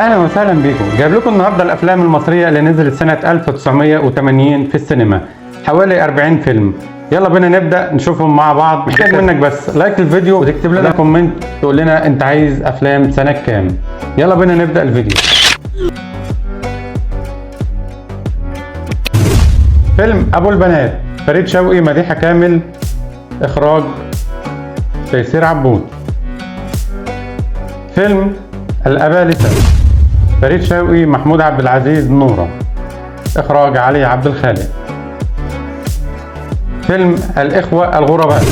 اهلا وسهلا بيكم. جايب لكم النهارده الافلام المصريه اللي نزلت سنه 1980 في السينما، حوالي 40 فيلم. يلا بينا نبدا نشوفهم مع بعض. محتاج منك بس لايك الفيديو وتكتب لنا كومنت تقول لنا انت عايز افلام سنه كام. يلا بينا نبدا الفيديو. فيلم ابو البنات، فريد شوقي، مديحه كامل، اخراج تيسير عبود. فيلم الأبالسة، فريد شوقي، محمود عبد العزيز، نورة، إخراج علي عبد الخالق. فيلم الإخوة الغرباء،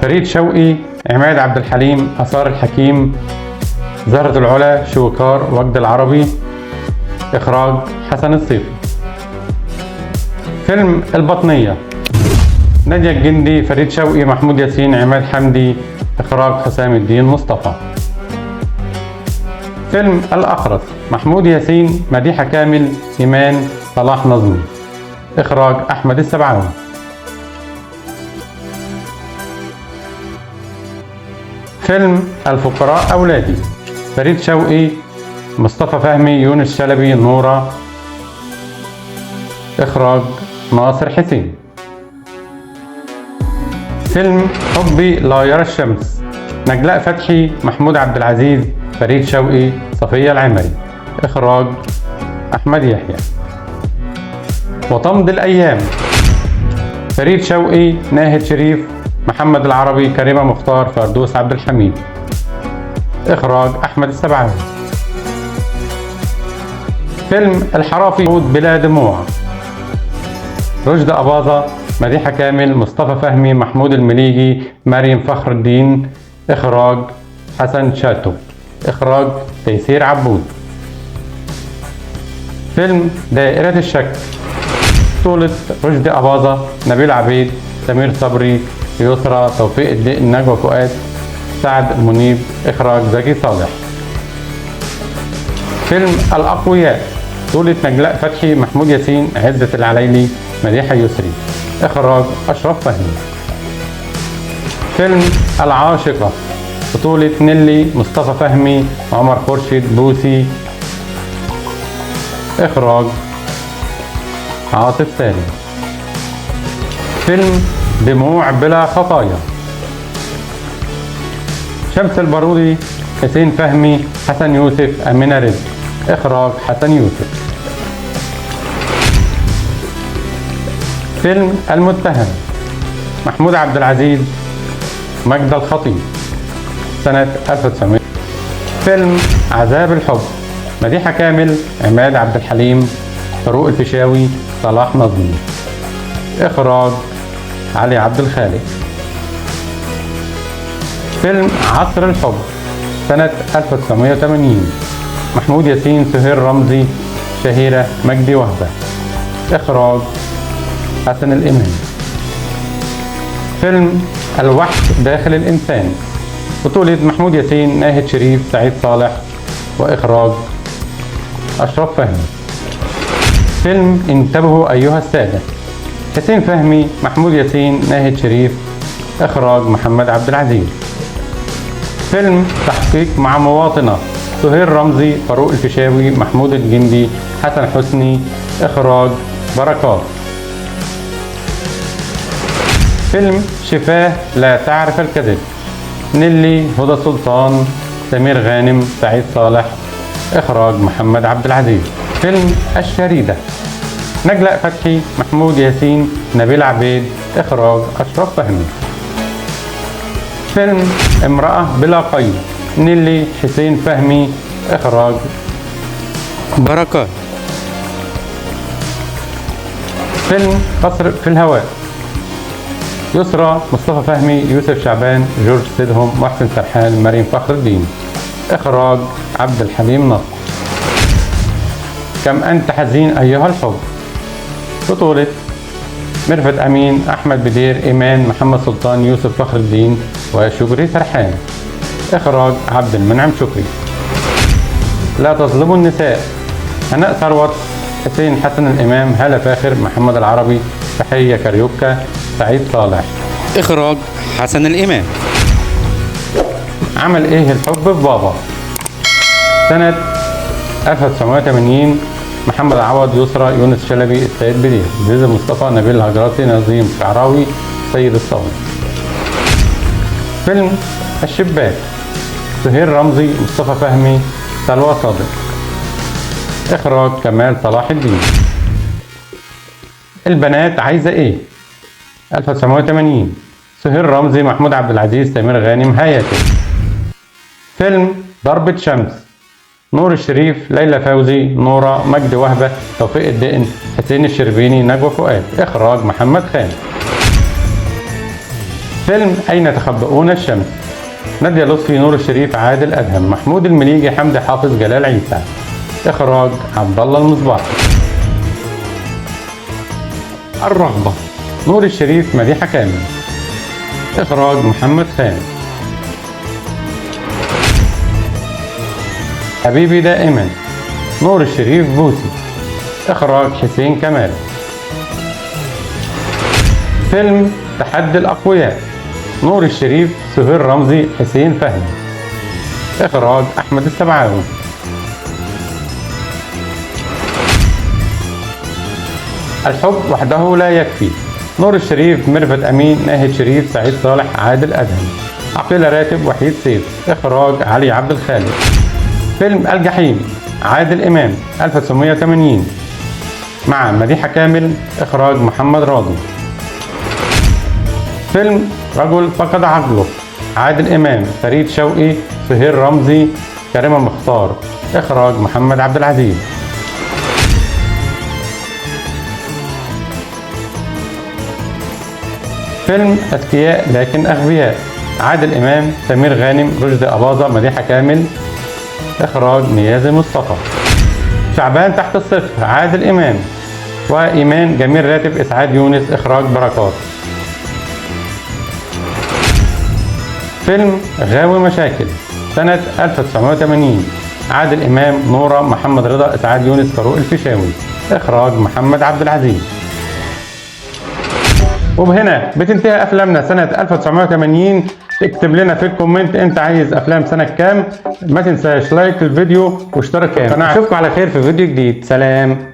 فريد شوقي، عماد عبد الحليم، آثار الحكيم، زهرة العلا، شويكار، وجد العربي، إخراج حسن الصيفي. فيلم البطنية، نادية الجندي، فريد شوقي، محمود ياسين، عماد حمدي، إخراج حسام الدين مصطفى. فيلم الأخرس، محمود ياسين، مديحة كامل، إيمان، صلاح نظمي، إخراج أحمد السبعاوي. فيلم الفقراء أولادي، فريد شوقي، مصطفى فهمي، يونس شلبي، نورة، إخراج ناصر حسين. فيلم حبي لا يرى الشمس، نجلاء فتحي، محمود عبد العزيز، فريد شوقي، صفية العمري، إخراج أحمد يحيى. وتمضي الأيام، فريد شوقي، ناهد شريف، محمد العربي، كريمة مختار، فردوس عبد الحميد، إخراج أحمد السبعاوي. فيلم الحرافي بلا دموع، رشدي أباظة، مديحة كامل، مصطفى فهمي، محمود المليجي، مريم فخر الدين، إخراج حسن شاتو، إخراج تيسير عبود. فيلم دائرة الشك، بطولة رشدي أباظة، نبيل عبيد، سمير صبري، يسرى، توفيق الدين، نجوى فؤاد، سعد منيب، إخراج زكي صالح. فيلم الأقوياء، بطولة نجلاء فتحي، محمود ياسين، عزة العليلي، مديحة يسري، إخراج أشرف فهمي. فيلم العاشقة، بطولة نيلي، مصطفى فهمي، عمر خورشيد، بوسي، إخراج عاطف سالم. فيلم دموع بلا خطايا، شمس البارودي، حسين فهمي، حسن يوسف، أمينة رزق، إخراج حسن يوسف. فيلم المتهم، محمود عبد العزيز، مجد الخطيب، سنة 1900. فيلم عذاب الحب، مديحة كامل، عماد عبد الحليم، فاروق الفيشاوي، صلاح نظمي، إخراج علي عبد الخالق. فيلم عصر الحب، سنة 1980، محمود ياسين، سهير رمزي، شهيرة، مجدي وهبة، إخراج حسن الإمام. فيلم الوحش داخل الإنسان، بطولة محمود ياسين، ناهد شريف، سعيد صالح، وإخراج أشرف فهمي. فيلم انتبهوا أيها السادة، حسين فهمي، محمود ياسين، ناهد شريف، إخراج محمد عبد العزيز. فيلم تحقيق مع مواطنة، سهير رمزي، فاروق الفيشاوي، محمود الجندي، حسن حسني، إخراج بركات. فيلم شفاه لا تعرف الكذب، نيلي، هدى سلطان، سمير غانم، سعيد صالح، إخراج محمد عبد العزيز. فيلم الشريدة، نجلاء فتحي، محمود ياسين، نبيل عبيد، إخراج أشرف فهمي. فيلم امرأة بلا قيد، نيلي، حسين فهمي، إخراج بركات. فيلم قصر في الهواء، يسرى، مصطفى فهمي، يوسف شعبان، جورج سيدهم، محسن سرحان، مريم فخر الدين، إخراج عبد الحليم نصر. كم أنت حزين أيها الحب، بطولة ميرفت أمين، أحمد بدير، إيمان، محمد سلطان، يوسف فخر الدين، وشكري سرحان، إخراج عبد المنعم شكري. لا تظلموا النساء، هناء ثروت، حسين حسن الإمام، هالة فاخر، محمد العربي، تحية كاريوكا، سعيد صالح، إخراج حسن الإمام. عمل إيه الحب في بابا، سنة 1980 محمد عوض، يسرى، يونس شلبي، السيد بدير، زيزو مصطفى، نبيل الهجراتي، نظيم شعراوي، سيد الصاوي. فيلم الشباك، سهير رمزي، مصطفى فهمي، سلوى صادق. إخراج كمال صلاح الدين. البنات عايزة إيه؟ 1980 سهير رمزي، محمود عبد العزيز، سمير غانم، هياتي. فيلم ضربة شمس، نور الشريف، ليلى فوزي، نورة، مجدي وهبة، توفيق الدقن، حسين الشربيني، نجوى فؤاد. إخراج محمد خان. فيلم أين تخبؤون الشمس، نادية لطفي، نور الشريف، عادل أدهم، محمود المليجي، حمدي حافظ، جلال عيسى. إخراج عبد الله المصباحي. الرغبة، نور الشريف، مديحة كامل. إخراج محمد خان. حبيبي دائما، نور الشريف، بوسي. إخراج حسين كمال. فيلم تحدي الأقوياء، نور الشريف، سهير رمزي، حسين فهمي. إخراج أحمد السبعاوي. الحب وحده لا يكفي، نور الشريف، ميرفت أمين، ناهد شريف، سعيد صالح، عادل أدهم، عقيلة راتب، وحيد سيف. إخراج علي عبد الخالق. فيلم الجحيم، عادل إمام، 1980 مع مديحة كامل. إخراج محمد راضي. فيلم رجل فقد عقله، عادل إمام، فريد شوقي، سهير رمزي، كريمة مختار. إخراج محمد عبد العزيز. فيلم أذكياء لكن أغبياء، عادل إمام، سمير غانم، رشدي أباظة، مديحة كامل. إخراج نيازي مصطفى. شعبان تحت الصفر، عادل إمام وإيمان جميل راتب، إسعاد يونس. إخراج بركات. فيلم غاوي مشاكل، سنة 1980 عادل إمام، نورة، محمد رضا، إسعاد يونس، فاروق الفيشاوي. إخراج محمد عبد العزيز. وبهنا بتنتهي أفلامنا سنة 1980. اكتب لنا في الكومنت انت عايز افلام سنة كام. ما تنساش لايك الفيديو واشترك في القناة. اشوفكم على خير في فيديو جديد. سلام.